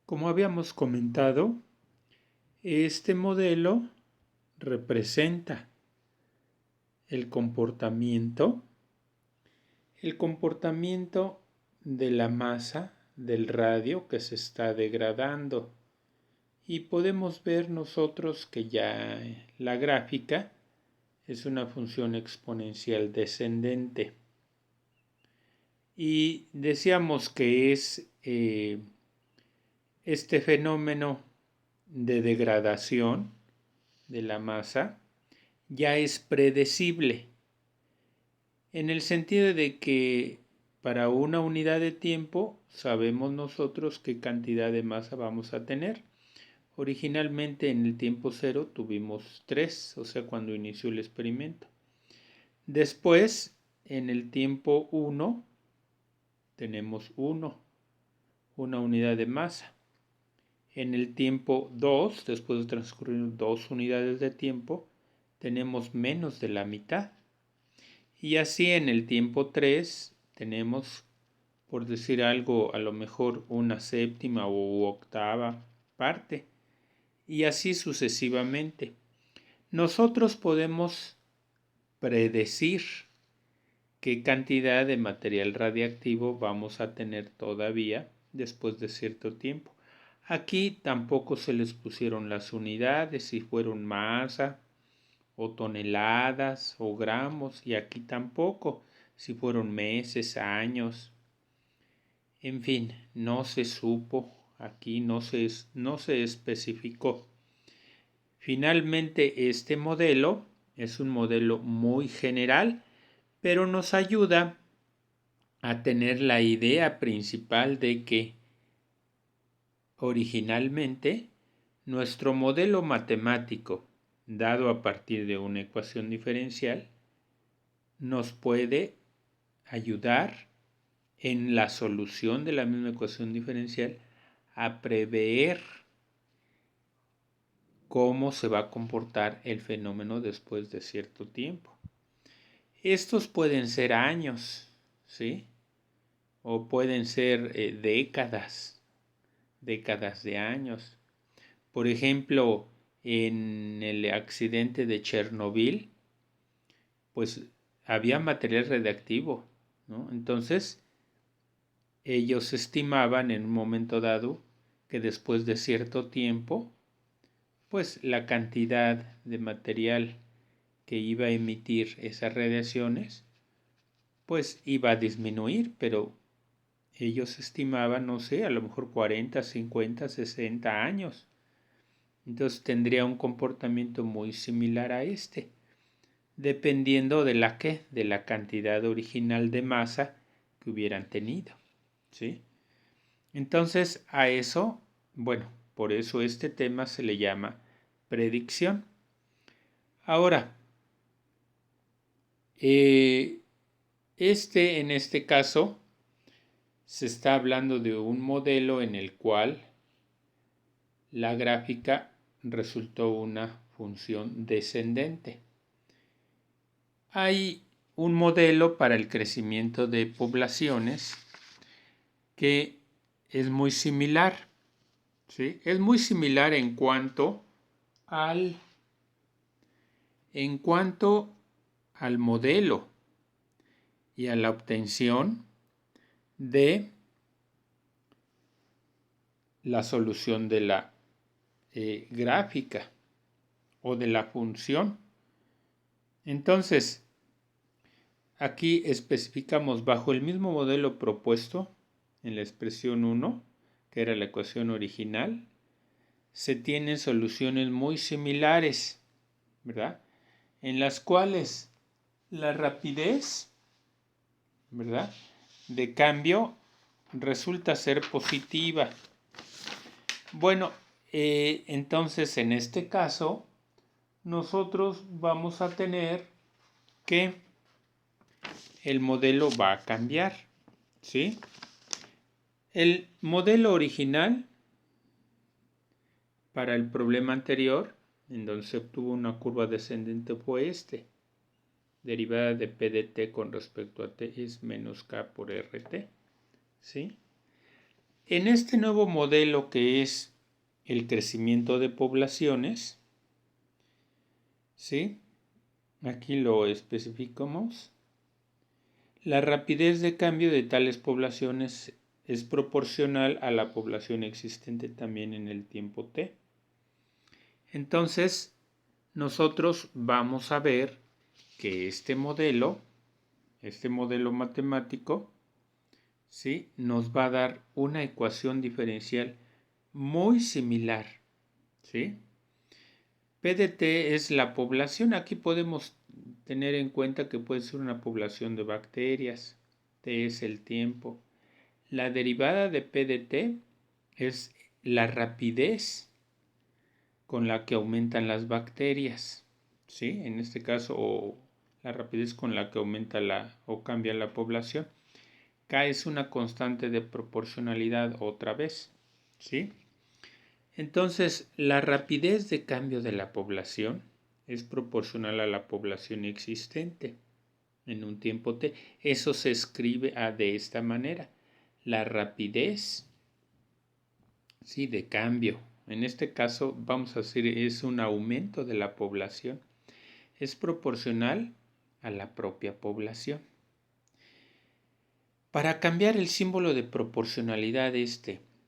Como habíamos comentado, este modelo representa el comportamiento de la masa del radio que se está degradando. Y podemos ver nosotros que ya la gráfica es una función exponencial descendente. Y decíamos que es este fenómeno de degradación de la masa ya es predecible, en el sentido de que para una unidad de tiempo sabemos nosotros qué cantidad de masa vamos a tener. Originalmente en el tiempo cero tuvimos 3, o sea, cuando inició el experimento. Después, en el tiempo 1, tenemos 1, una unidad de masa. En el tiempo 2, después de transcurrir 2 unidades de tiempo, tenemos menos de la mitad. Y así en el tiempo 3 tenemos, por decir algo, a lo mejor una séptima u octava parte. Y así sucesivamente. Nosotros podemos predecir qué cantidad de material radiactivo vamos a tener todavía después de cierto tiempo. Aquí tampoco se les pusieron las unidades, si fueron masa o toneladas o gramos, y aquí tampoco, si fueron meses, años. En fin, no se supo, aquí no se especificó. Finalmente, este modelo es un modelo muy general, pero nos ayuda a tener la idea principal de que originalmente nuestro modelo matemático, dado a partir de una ecuación diferencial, nos puede ayudar en la solución de la misma ecuación diferencial a prever cómo se va a comportar el fenómeno después de cierto tiempo. Estos pueden ser años, ¿sí? O pueden ser décadas de años. Por ejemplo, en el accidente de Chernobyl, pues había material radiactivo, ¿no? Entonces, ellos estimaban en un momento dado que después de cierto tiempo, pues la cantidad de material que iba a emitir esas radiaciones, pues iba a disminuir, pero ellos estimaban, no sé, a lo mejor 40, 50, 60 años. Entonces tendría un comportamiento muy similar a este, dependiendo de la cantidad original de masa que hubieran tenido, ¿sí? Entonces a eso, bueno, por eso este tema se le llama predicción. Ahora, en este caso, se está hablando de un modelo en el cual la gráfica resultó una función descendente. Hay un modelo para el crecimiento de poblaciones que es muy similar, ¿sí? Es muy similar en cuanto al modelo y a la obtención de la solución de la gráfica o de la función. Entonces, aquí especificamos bajo el mismo modelo propuesto en la expresión 1, que era la ecuación original, se tienen soluciones muy similares, ¿verdad? En las cuales la rapidez, ¿verdad?, de cambio resulta ser positiva. Bueno, entonces en este caso nosotros vamos a tener que el modelo va a cambiar, ¿sí? El modelo original para el problema anterior, en donde se obtuvo una curva descendente, fue este. Derivada de P de t con respecto a t es menos k por rt, ¿sí? En este nuevo modelo que es el crecimiento de poblaciones, ¿sí? Aquí lo especificamos. La rapidez de cambio de tales poblaciones es proporcional a la población existente también en el tiempo t. Entonces, nosotros vamos a ver que este modelo matemático, ¿sí?, nos va a dar una ecuación diferencial muy similar, ¿sí? P de t es la población. Aquí podemos tener en cuenta que puede ser una población de bacterias. T es el tiempo. La derivada de P de t es la rapidez con la que aumentan las bacterias, ¿sí? En este caso, o la rapidez con la que aumenta o cambia la población. K es una constante de proporcionalidad otra vez, ¿sí? Entonces, la rapidez de cambio de la población es proporcional a la población existente en un tiempo t. Eso se escribe de esta manera. La rapidez, sí, de cambio. En este caso, vamos a decir, es un aumento de la población. Es proporcional a la propia población. Para cambiar el símbolo de proporcionalidad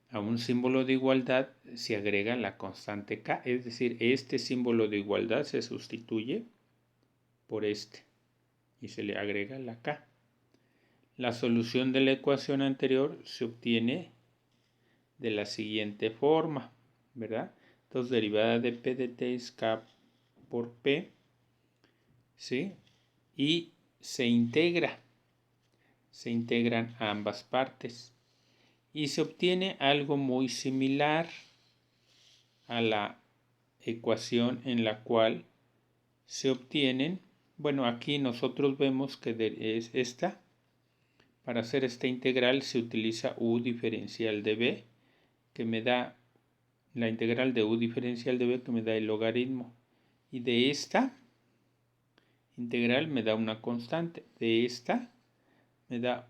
a un símbolo de igualdad se agrega la constante k, es decir, este símbolo de igualdad se sustituye por este y se le agrega la k. La solución de la ecuación anterior se obtiene de la siguiente forma, ¿verdad? Entonces, derivada de p de t es k por p, ¿sí? Y se integran a ambas partes y se obtiene algo muy similar a la ecuación en la cual se obtienen, bueno, aquí nosotros vemos que es esta. Para hacer esta integral se utiliza u diferencial de b, que me da la integral de u diferencial de b, que me da el logaritmo, y de esta integral me da una constante, de esta me da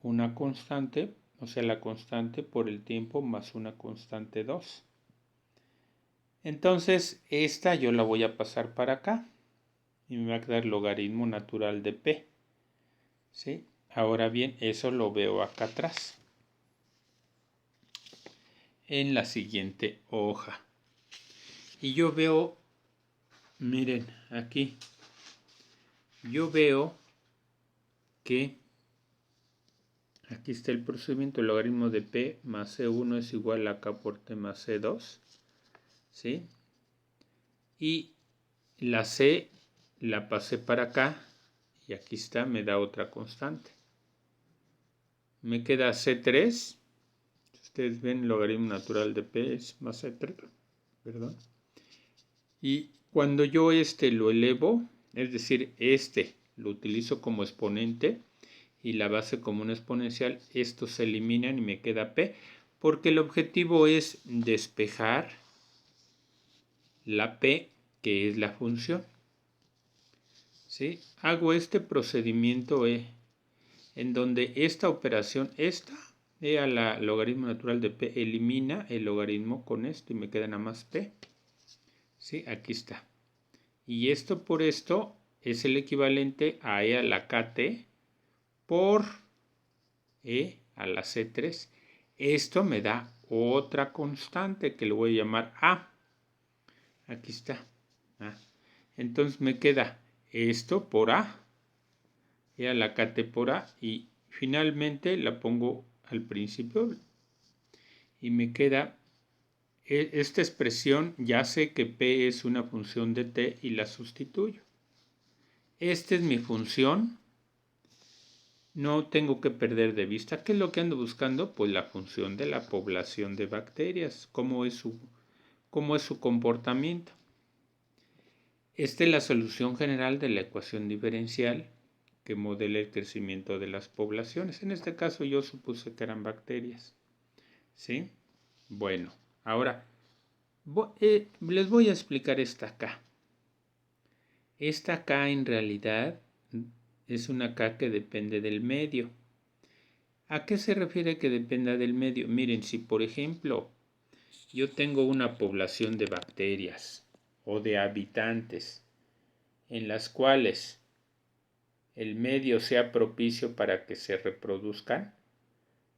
una constante, o sea, la constante por el tiempo más una constante 2. Entonces, esta yo la voy a pasar para acá y me va a quedar logaritmo natural de p, ¿sí? Ahora bien, eso lo veo acá atrás, en la siguiente hoja. Y yo veo, miren, aquí, yo veo que aquí está el procedimiento, el logaritmo de p más c1 es igual a k por t más c2, ¿sí? Y la c la pasé para acá y aquí está, me da otra constante. Me queda c3, ustedes ven, logaritmo natural de p es más c3, perdón. Y cuando yo lo elevo, es decir, lo utilizo como exponente y la base como una exponencial, estos se eliminan y me queda p, porque el objetivo es despejar la p, que es la función, ¿sí? Hago este procedimiento en donde esta operación, a la logaritmo natural de p, elimina el logaritmo con esto y me queda nada más p, ¿sí? Aquí está. Y esto por esto es el equivalente a e a la kt por e a la c3. Esto me da otra constante que le voy a llamar a. Aquí está. Entonces me queda esto por a, e a la kt por a, y finalmente la pongo al principio y me queda esta expresión. Ya sé que p es una función de t y la sustituyo. Esta es mi función. No tengo que perder de vista. ¿Qué es lo que ando buscando? Pues la función de la población de bacterias. ¿Cómo es su comportamiento? Esta es la solución general de la ecuación diferencial que modela el crecimiento de las poblaciones. En este caso yo supuse que eran bacterias, ¿sí? Bueno, ahora les voy a explicar esta K. Esta K en realidad es una K que depende del medio. ¿A qué se refiere que dependa del medio? Miren, si por ejemplo yo tengo una población de bacterias o de habitantes en las cuales el medio sea propicio para que se reproduzcan,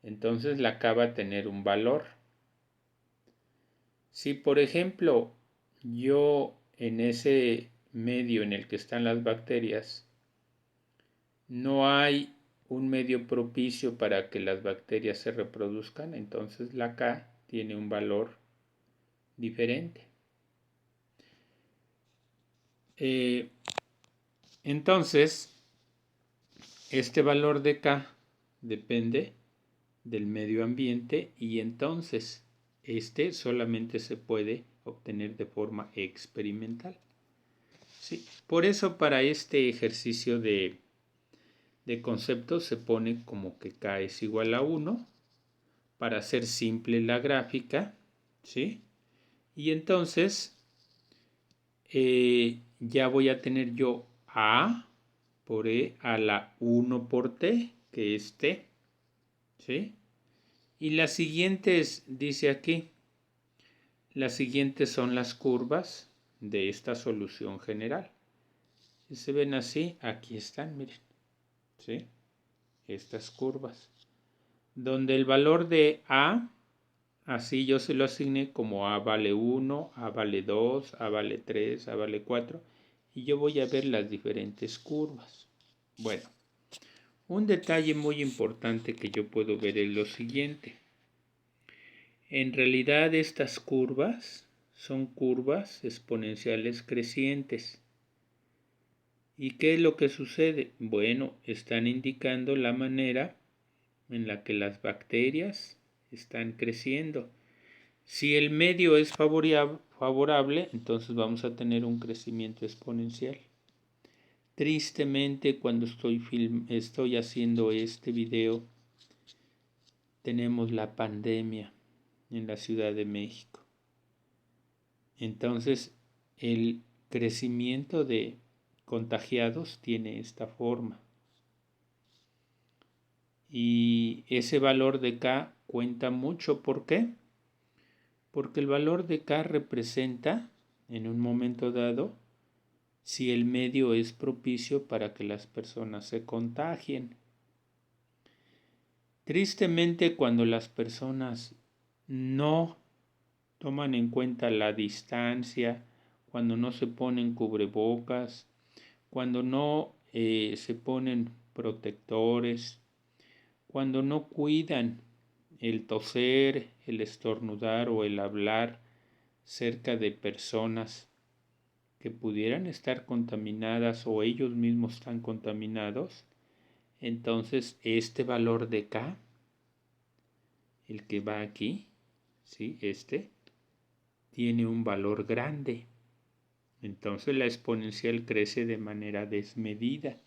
entonces la K va a tener un valor. Si por ejemplo yo en ese medio en el que están las bacterias no hay un medio propicio para que las bacterias se reproduzcan, entonces la K tiene un valor diferente. Entonces, este valor de K depende del medio ambiente y entonces este solamente se puede obtener de forma experimental. ¿Sí? Por eso para este ejercicio de conceptos se pone como que K es igual a 1 para hacer simple la gráfica, ¿sí? Y entonces ya voy a tener yo A por E a la 1 por T, que es T, ¿sí? Y las siguientes, dice aquí, las siguientes son las curvas de esta solución general. Si se ven así, aquí están, miren, ¿sí? Estas curvas, donde el valor de A, así yo se lo asigné como A vale 1, A vale 2, A vale 3, A vale 4, y yo voy a ver las diferentes curvas. Bueno, un detalle muy importante que yo puedo ver es lo siguiente. En realidad estas curvas son curvas exponenciales crecientes. ¿Y qué es lo que sucede? Bueno, están indicando la manera en la que las bacterias están creciendo. Si el medio es favorable, entonces vamos a tener un crecimiento exponencial. Tristemente, cuando estoy haciendo este video, tenemos la pandemia en la Ciudad de México. Entonces, el crecimiento de contagiados tiene esta forma. Y ese valor de K cuenta mucho. ¿Por qué? Porque el valor de K representa, en un momento dado, si el medio es propicio para que las personas se contagien. Tristemente, cuando las personas no toman en cuenta la distancia, cuando no se ponen cubrebocas, cuando no se ponen protectores, cuando no cuidan el toser, el estornudar o el hablar cerca de personas que pudieran estar contaminadas o ellos mismos están contaminados, entonces este valor de K, el que va aquí, ¿sí? Tiene un valor grande. Entonces la exponencial crece de manera desmedida,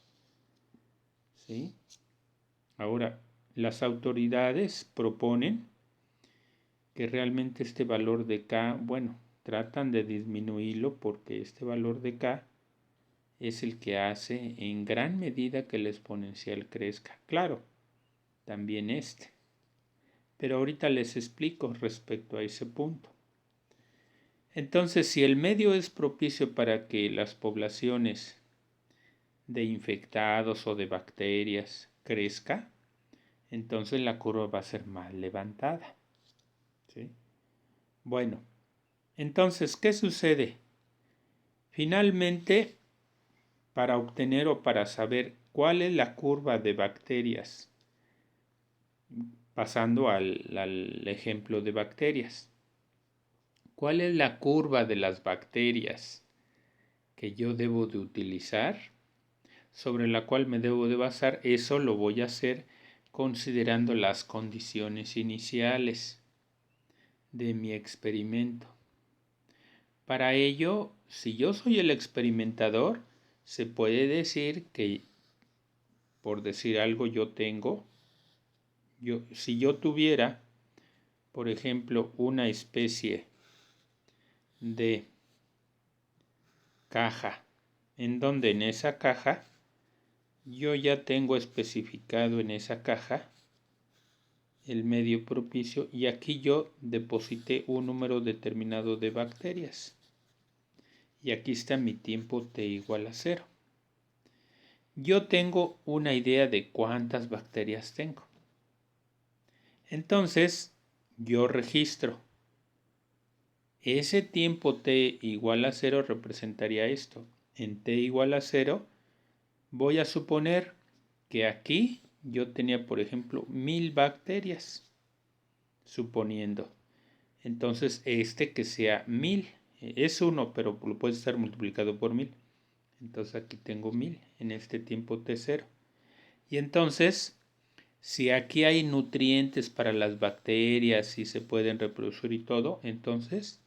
¿sí? Ahora, las autoridades proponen que realmente este valor de K, bueno, tratan de disminuirlo porque este valor de K es el que hace en gran medida que la exponencial crezca. Claro, también este. Pero ahorita les explico respecto a ese punto. Entonces, si el medio es propicio para que las poblaciones de infectados o de bacterias crezca, entonces la curva va a ser más levantada, ¿sí? Bueno, entonces, ¿qué sucede? Finalmente, para obtener o para saber cuál es la curva de bacterias, pasando al ejemplo de bacterias, ¿cuál es la curva de las bacterias que yo debo de utilizar, sobre la cual me debo de basar? Eso lo voy a hacer considerando las condiciones iniciales de mi experimento. Para ello, si yo soy el experimentador, se puede decir que, por decir algo, si yo tuviera, por ejemplo, una especie de caja, en donde en esa caja yo ya tengo especificado en esa caja el medio propicio y aquí yo deposité un número determinado de bacterias. Y aquí está mi tiempo t igual a 0. Yo tengo una idea de cuántas bacterias tengo. Entonces, yo registro. Ese tiempo t igual a 0 representaría esto. En t igual a 0, voy a suponer que aquí yo tenía, por ejemplo, 1000 bacterias, suponiendo. Entonces, que sea 1000, es 1, pero lo puede estar multiplicado por 1000. Entonces, aquí tengo 1000 en este tiempo t0. Y entonces, si aquí hay nutrientes para las bacterias y se pueden reproducir y todo, entonces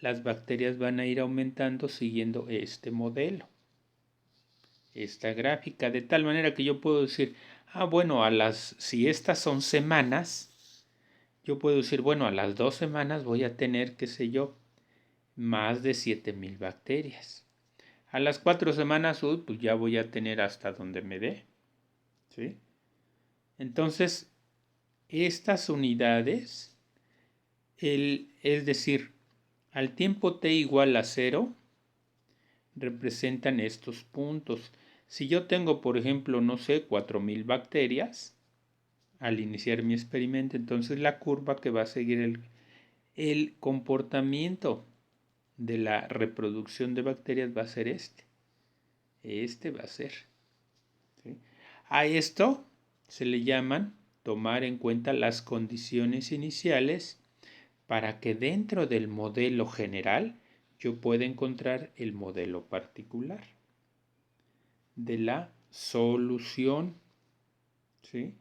las bacterias van a ir aumentando siguiendo este modelo, esta gráfica, de tal manera que yo puedo decir, bueno, si estas son semanas, yo puedo decir, bueno, a las 2 semanas voy a tener, qué sé yo, más de 7000 bacterias. A las 4 semanas, pues ya voy a tener hasta donde me dé, ¿sí? Entonces, estas unidades, es decir, al tiempo t igual a 0, representan estos puntos. Si yo tengo, por ejemplo, no sé, 4000 bacterias, al iniciar mi experimento, entonces la curva que va a seguir el comportamiento de la reproducción de bacterias va a ser este. Este va a ser. ¿Sí? A esto se le llaman tomar en cuenta las condiciones iniciales para que dentro del modelo general yo pueda encontrar el modelo particular de la solución. ¿Sí?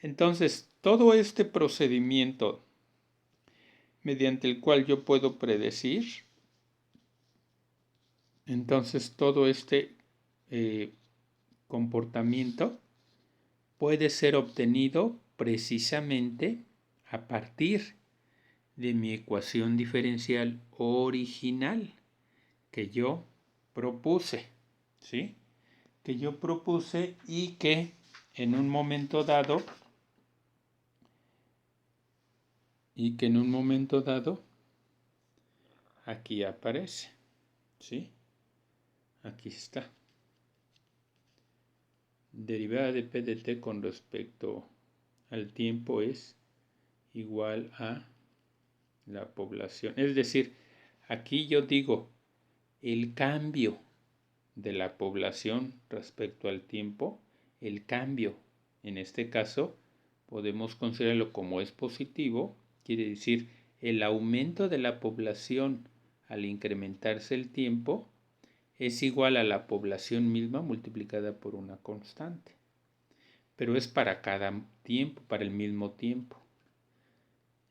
Entonces, todo este procedimiento mediante el cual yo puedo predecir, entonces todo este comportamiento puede ser obtenido precisamente a partir de mi ecuación diferencial original que yo propuse, ¿sí? Que yo propuse y que en un momento dado aquí aparece, ¿sí? Aquí está. Derivada de P de T con respecto al tiempo es igual a la población. Es decir, aquí yo digo el cambio de la población respecto al tiempo, el cambio, en este caso, podemos considerarlo como es positivo, quiere decir el aumento de la población al incrementarse el tiempo es igual a la población misma multiplicada por una constante. Pero es para cada tiempo, para el mismo tiempo.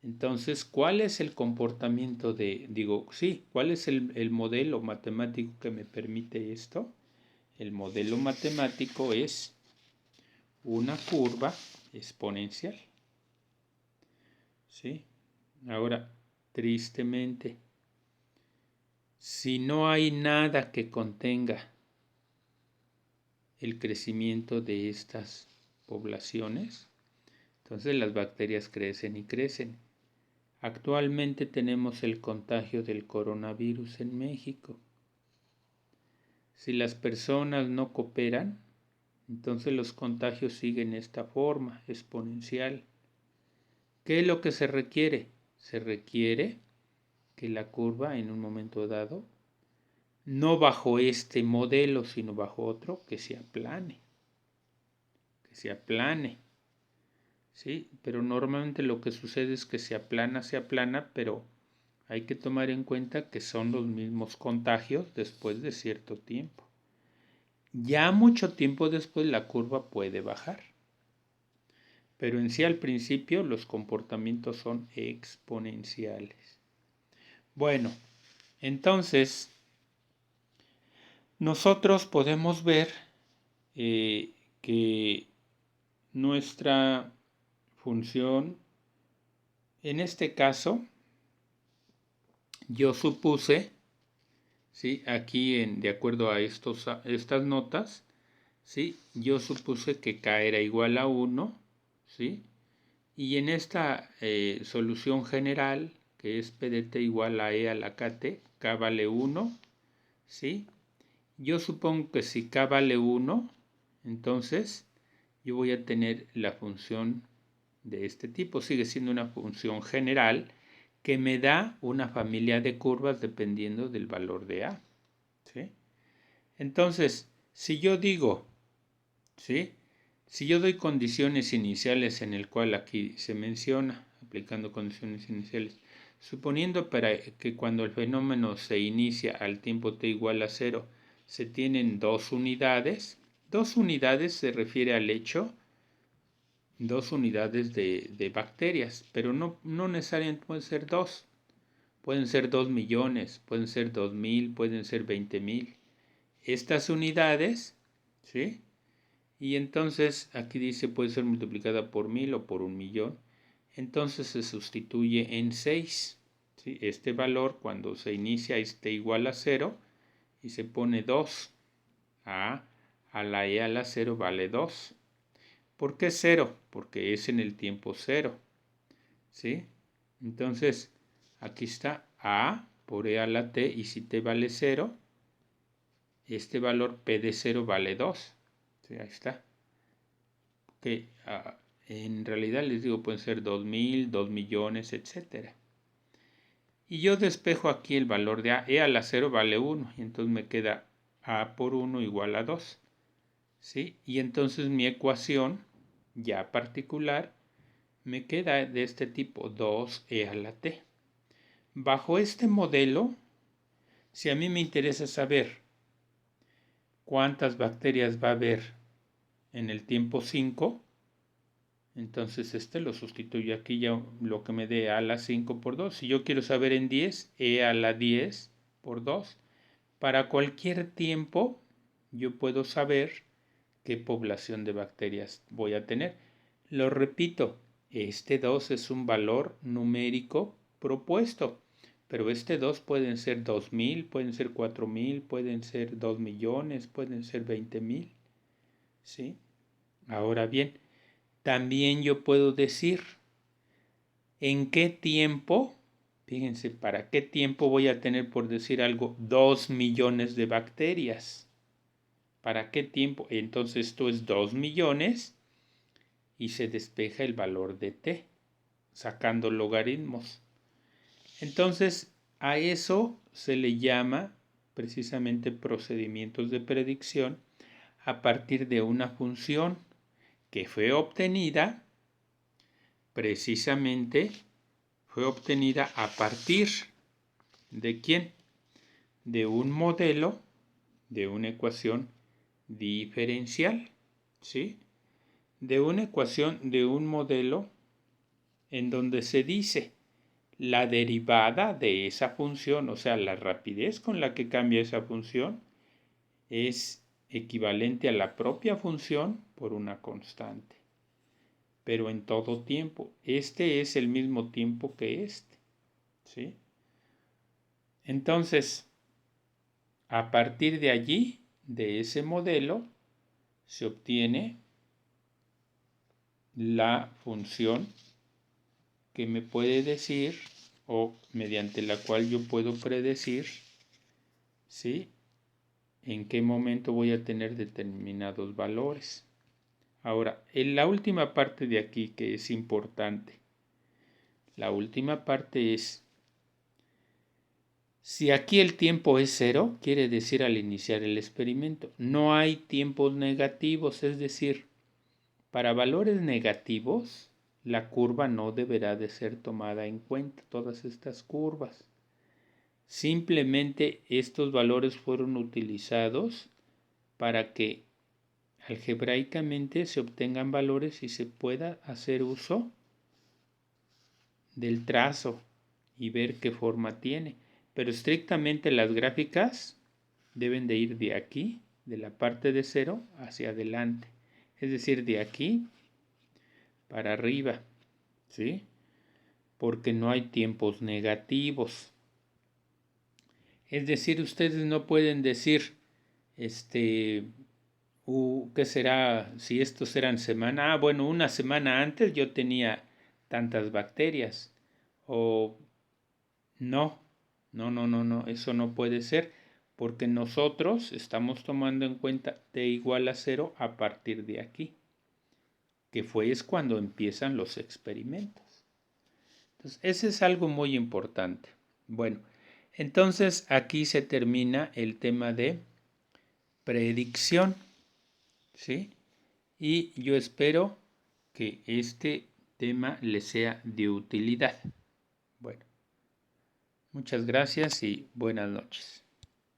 Entonces, ¿cuál es el comportamiento cuál es el modelo matemático que me permite esto? El modelo matemático es una curva exponencial. ¿Sí? Ahora, tristemente, si no hay nada que contenga el crecimiento de estas poblaciones, entonces las bacterias crecen y crecen. Actualmente tenemos el contagio del coronavirus en México. Si las personas no cooperan, entonces los contagios siguen esta forma exponencial. ¿Qué es lo que se requiere? Se requiere que la curva en un momento dado, no bajo este modelo, sino bajo otro, que se aplane. Que se aplane. ¿Sí? Pero normalmente lo que sucede es que se aplana, pero hay que tomar en cuenta que son los mismos contagios después de cierto tiempo. Ya mucho tiempo después la curva puede bajar. Pero en sí al principio los comportamientos son exponenciales. Bueno, entonces nosotros podemos ver que nuestra función, en este caso, yo supuse, ¿sí? Aquí de acuerdo a estas notas, ¿sí? Yo supuse que K era igual a 1, ¿sí? Y en esta solución general, que es P de t igual a E a la kt, k vale 1, ¿sí? Yo supongo que si k vale 1, entonces yo voy a tener la función de este tipo. Sigue siendo una función general que me da una familia de curvas dependiendo del valor de a, ¿sí? Entonces, si yo digo, ¿sí? Si yo doy condiciones iniciales en el cual aquí se menciona, aplicando condiciones iniciales, suponiendo para que cuando el fenómeno se inicia al tiempo t igual a 0, se tienen 2 unidades. 2 unidades se refiere al hecho, 2 unidades de bacterias, pero no necesariamente pueden ser 2. Pueden ser 2 millones, pueden ser 2000, pueden ser 20,000. Estas unidades, ¿sí? Y entonces aquí dice puede ser multiplicada por 1000 o por 1,000,000. Entonces se sustituye en 6. ¿Sí? Este valor cuando se inicia esté igual a 0 y se pone 2. A la e a la 0 vale 2. ¿Por qué 0? Porque es en el tiempo 0. ¿Sí? Entonces aquí está a por e a la t, y si t vale 0, este valor p de 0 vale 2. ¿Sí? Ahí está. Que en realidad les digo pueden ser 2000, 2 millones, etc. Y yo despejo aquí el valor de a. E a la 0 vale 1, y entonces me queda a por 1 igual a 2. ¿Sí? Y entonces mi ecuación ya particular me queda de este tipo, 2e a la t. Bajo este modelo, si a mí me interesa saber cuántas bacterias va a haber en el tiempo 5, entonces este lo sustituyo aquí, ya lo que me dé a la 5 por 2. Si yo quiero saber en 10, e a la 10 por 2. Para cualquier tiempo yo puedo saber qué población de bacterias voy a tener. Lo repito, este 2 es un valor numérico propuesto, pero este 2 pueden ser 2000, pueden ser 4000, pueden ser 2 millones, pueden ser 20,000. ¿Sí? Ahora bien, también yo puedo decir en qué tiempo, fíjense, para qué tiempo voy a tener, por decir algo, 2 millones de bacterias. ¿Para qué tiempo? Entonces esto es 2 millones y se despeja el valor de t, sacando logaritmos. Entonces a eso se le llama precisamente procedimientos de predicción a partir de una función que fue obtenida precisamente a partir de ¿quién? De un modelo, de una ecuación diferencial, ¿sí? De una ecuación, de un modelo en donde se dice la derivada de esa función, o sea, la rapidez con la que cambia esa función, es equivalente a la propia función por una constante. Pero en todo tiempo. Este es el mismo tiempo que este. ¿Sí? Entonces, a partir de allí, de ese modelo, se obtiene la función que me puede decir, o mediante la cual yo puedo predecir, ¿sí?, en qué momento voy a tener determinados valores. Ahora, en la última parte de aquí que es importante, la última parte es, si aquí el tiempo es 0, quiere decir al iniciar el experimento, no hay tiempos negativos, es decir, para valores negativos, la curva no deberá de ser tomada en cuenta, todas estas curvas. Simplemente estos valores fueron utilizados para que algebraicamente se obtengan valores y se pueda hacer uso del trazo y ver qué forma tiene. Pero estrictamente las gráficas deben de ir de aquí, de la parte de 0 hacia adelante. Es decir, de aquí para arriba, ¿sí? Porque no hay tiempos negativos. Es decir, ustedes no pueden decir, ¿qué será? Si estos eran semana, bueno, una semana antes yo tenía tantas bacterias. O no, eso no puede ser, porque nosotros estamos tomando en cuenta t igual a 0 a partir de aquí, que es cuando empiezan los experimentos. Entonces, ese es algo muy importante. Bueno, entonces aquí se termina el tema de predicción, ¿sí? Y yo espero que este tema les sea de utilidad. Bueno, muchas gracias y buenas noches.